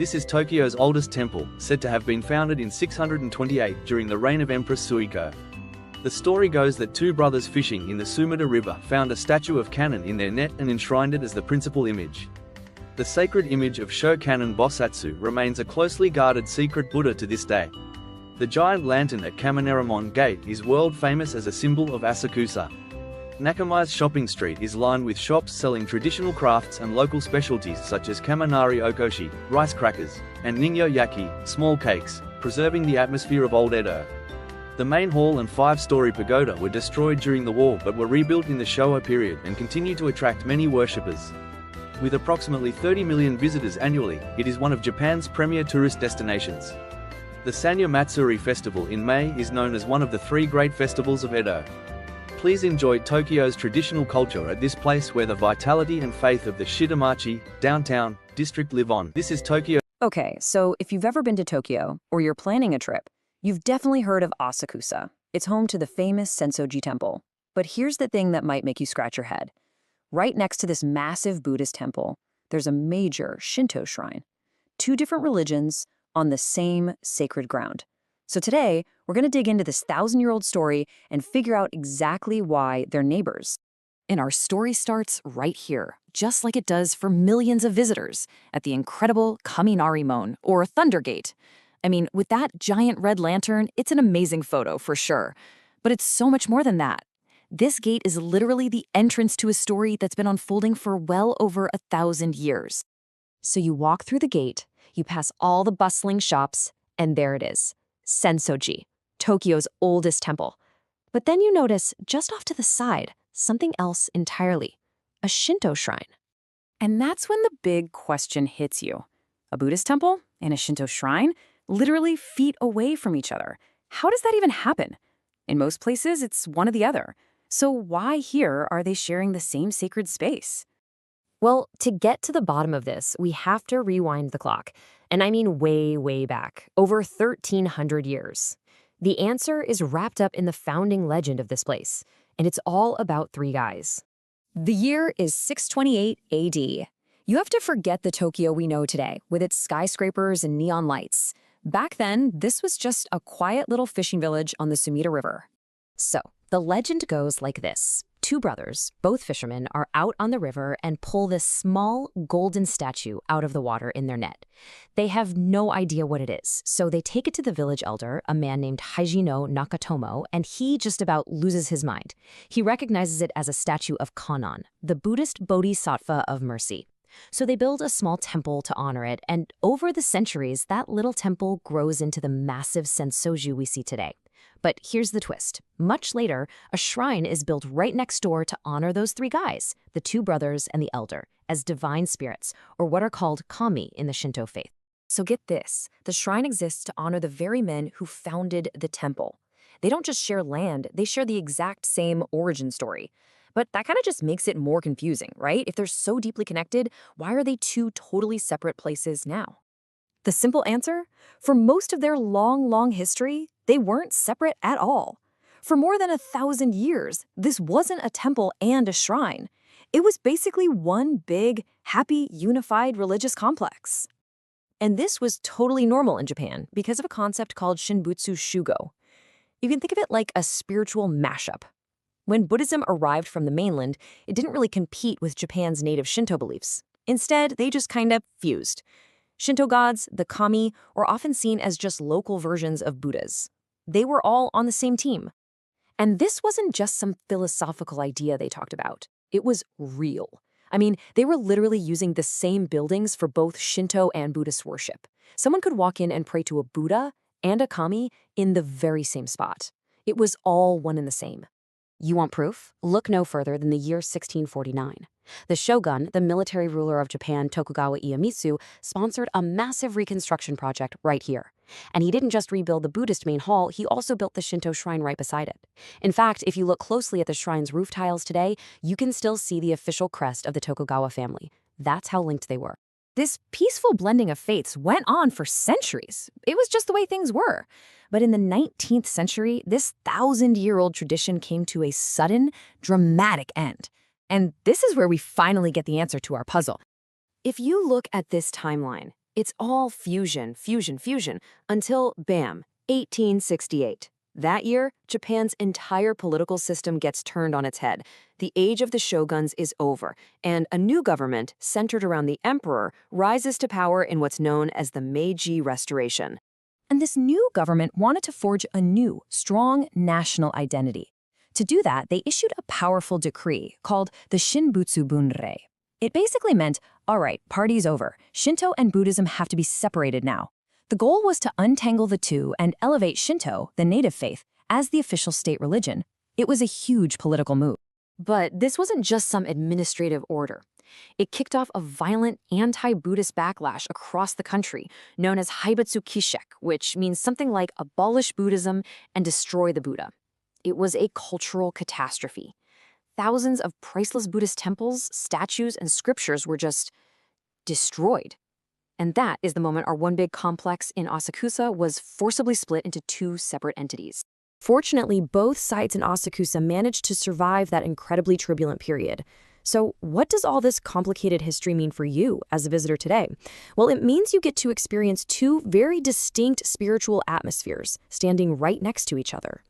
This is Tokyo's oldest temple, said to have been founded in 628 during the reign of Empress Suiko. The story goes that two brothers fishing in the Sumida River found a statue of Kannon in their net and enshrined it as the principal image. The sacred image of Sho Kannon Bosatsu remains a closely guarded secret Buddha to this day. The giant lantern at Kamineramon Gate is world famous as a symbol of Asakusa. Nakamise shopping street is lined with shops selling traditional crafts and local specialties such as kaminari okoshi, rice crackers, and ningyo yaki, small cakes, preserving the atmosphere of old Edo. The main hall and five-story pagoda were destroyed during the war but were rebuilt in the Showa period and continue to attract many worshippers. With approximately 30 million visitors annually, it is one of Japan's premier tourist destinations. The Sanja Matsuri festival in May is known as one of the three great festivals of Edo. Please enjoy Tokyo's traditional culture at this place where the vitality and faith of the Shitamachi, downtown, district live on. This is Tokyo. Okay, so if you've ever been to Tokyo, or you're planning a trip, you've definitely heard of Asakusa. It's home to the famous Sensoji Temple. But here's the thing that might make you scratch your head. Right next to this massive Buddhist temple, there's a major Shinto shrine. Two different religions on the same sacred ground. So today, we're going to dig into this 1,000-year-old story and figure out exactly why they're neighbors. And our story starts right here, just like it does for millions of visitors, at the incredible Kaminarimon, or Thunder Gate. I mean, with that giant red lantern, it's an amazing photo for sure. But it's so much more than that. This gate is literally the entrance to a story that's been unfolding for well over 1,000 years. So you walk through the gate, you pass all the bustling shops, and there it is. Sensoji, Tokyo's oldest temple. But then you notice, just off to the side, something else entirely, a Shinto shrine. And that's when the big question hits you. A Buddhist temple and a Shinto shrine, literally feet away from each other. How does that even happen? In most places, it's one or the other. So why here are they sharing the same sacred space? Well, to get to the bottom of this, we have to rewind the clock. And I mean way, way back, over 1,300 years. The answer is wrapped up in the founding legend of this place, and it's all about three guys. The year is 628 AD. You have to forget the Tokyo we know today, with its skyscrapers and neon lights. Back then, this was just a quiet little fishing village on the Sumida River. So, the legend goes like this. Two brothers, both fishermen, are out on the river and pull this small golden statue out of the water in their net. They have no idea what it is, so they take it to the village elder, a man named Haijino Nakatomo, and he just about loses his mind. He recognizes it as a statue of Kannon, the Buddhist bodhisattva of mercy. So they build a small temple to honor it, and over the centuries, that little temple grows into the massive Sensoji we see today. But here's the twist. Much later, a shrine is built right next door to honor those three guys, the two brothers and the elder, as divine spirits, or what are called kami in the Shinto faith. So get this, the shrine exists to honor the very men who founded the temple. They don't just share land, they share the exact same origin story. But that kind of just makes it more confusing, right? If they're so deeply connected, why are they two totally separate places now? The simple answer? For most of their long history, they weren't separate at all. For more than 1,000 years, this wasn't a temple and a shrine. It was basically one big, happy, unified religious complex. And this was totally normal in Japan because of a concept called Shinbutsu Shugo. You can think of it like a spiritual mashup. When Buddhism arrived from the mainland, it didn't really compete with Japan's native Shinto beliefs. Instead, they just kind of fused. Shinto gods, the kami, were often seen as just local versions of Buddhas. They were all on the same team. And this wasn't just some philosophical idea they talked about. It was real. I mean, they were literally using the same buildings for both Shinto and Buddhist worship. Someone could walk in and pray to a Buddha and a kami in the very same spot. It was all one and the same. You want proof? Look no further than the year 1649. The shogun, the military ruler of Japan, Tokugawa Ieyasu, sponsored a massive reconstruction project right here. And he didn't just rebuild the Buddhist main hall, he also built the Shinto shrine right beside it. In fact, if you look closely at the shrine's roof tiles today, you can still see the official crest of the Tokugawa family. That's how linked they were. This peaceful blending of faiths went on for centuries. It was just the way things were. But in the 19th century, this 1,000-year-old tradition came to a sudden, dramatic end. And this is where we finally get the answer to our puzzle. If you look at this timeline, It's all fusion, fusion, fusion, until, bam, 1868. That year, Japan's entire political system gets turned on its head. The age of the shoguns is over, and a new government, centered around the emperor, rises to power in what's known as the Meiji Restoration. And this new government wanted to forge a new, strong national identity. To do that, they issued a powerful decree called the Shinbutsu Bunrei. It basically meant, all right, party's over. Shinto and Buddhism have to be separated now. The goal was to untangle the two and elevate Shinto, the native faith, as the official state religion. It was a huge political move. But this wasn't just some administrative order. It kicked off a violent anti-Buddhist backlash across the country, known as Haibutsu Kishek, which means something like abolish Buddhism and destroy the Buddha. It was a cultural catastrophe. Thousands of priceless Buddhist temples, statues, and scriptures were just destroyed. And that is the moment our one big complex in Asakusa was forcibly split into two separate entities. Fortunately, both sites in Asakusa managed to survive that incredibly turbulent period. So what does all this complicated history mean for you as a visitor today? Well, it means you get to experience two very distinct spiritual atmospheres standing right next to each other.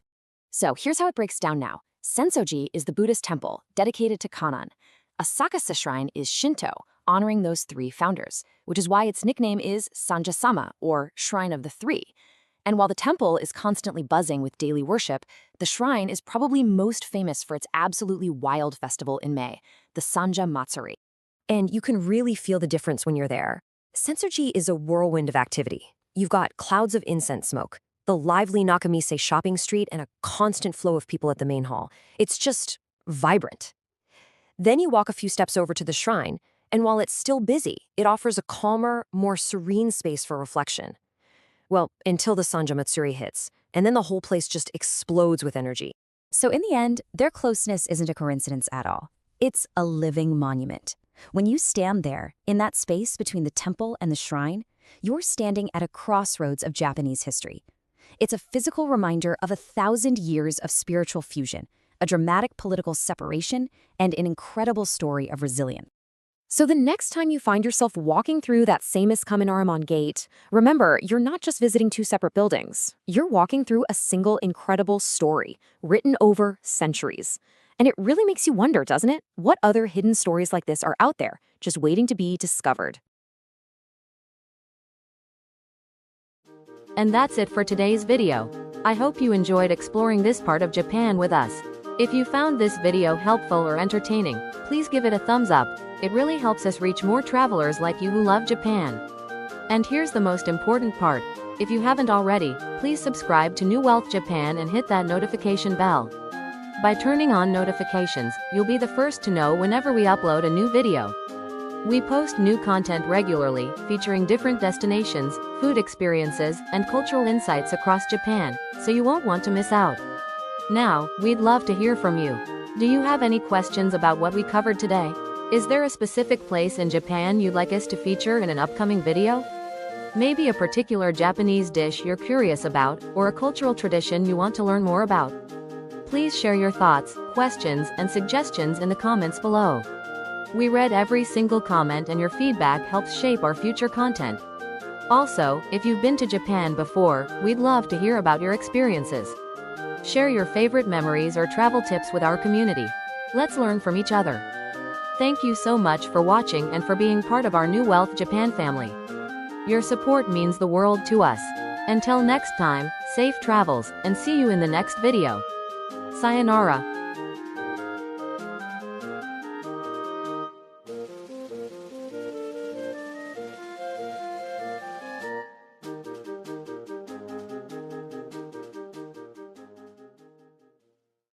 So here's how it breaks down now. Sensoji is the Buddhist temple dedicated to Kannon. Asakusa Shrine is Shinto, honoring those three founders, which is why its nickname is Sanja-sama, or Shrine of the Three. And while the temple is constantly buzzing with daily worship, the shrine is probably most famous for its absolutely wild festival in May, the Sanja Matsuri. And you can really feel the difference when you're there. Sensoji is a whirlwind of activity. You've got clouds of incense smoke, the lively Nakamise shopping street, and a constant flow of people at the main hall. It's just vibrant. Then you walk a few steps over to the shrine, and while it's still busy, it offers a calmer, more serene space for reflection. Well, until the Sanja Matsuri hits, and then the whole place just explodes with energy. So in the end, their closeness isn't a coincidence at all. It's a living monument. When you stand there, in that space between the temple and the shrine, you're standing at a crossroads of Japanese history. It's a physical reminder of 1,000 years of spiritual fusion, a dramatic political separation, and an incredible story of resilience. So the next time you find yourself walking through that famous Kamenarimon gate, remember, you're not just visiting two separate buildings. You're walking through a single incredible story, written over centuries. And it really makes you wonder, doesn't it? What other hidden stories like this are out there, just waiting to be discovered? And that's it for today's video. I hope you enjoyed exploring this part of Japan with us. If you found this video helpful or entertaining, please give it a thumbs up. It really helps us reach more travelers like you who love Japan. And here's the most important part. If you haven't already, please subscribe to New Wealth Japan and hit that notification bell. By turning on notifications, you'll be the first to know whenever we upload a new video. We post new content regularly, featuring different destinations, food experiences, and cultural insights across Japan, so you won't want to miss out. Now, we'd love to hear from you. Do you have any questions about what we covered today? Is there a specific place in Japan you'd like us to feature in an upcoming video? Maybe a particular Japanese dish you're curious about, or a cultural tradition you want to learn more about? Please share your thoughts, questions, and suggestions in the comments below. We read every single comment, and your feedback helps shape our future content. Also, if you've been to Japan before, we'd love to hear about your experiences. Share your favorite memories or travel tips with our community. Let's learn from each other. Thank you so much for watching and for being part of our New Wealth Japan family. Your support means the world to us. Until next time, safe travels, and see you in the next video. Sayonara.